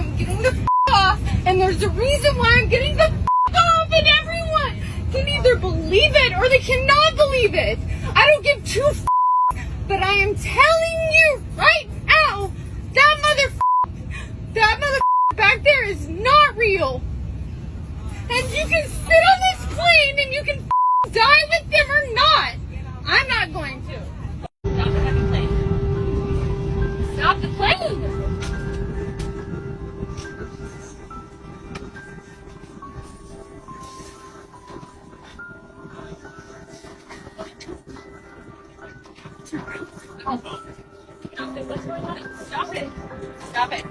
I'm getting the f*** off, and there's a reason why I'm getting the f*** off, and everyone can either believe it or they cannot believe it. I don't give two f***, but I am telling you right now, that mother back there is not real. And you can sit on this plane and you can die with them or not. I'm not going to. Stop the fucking plane. Stop the plane. Stop it. What's going on? Stop it. Stop it.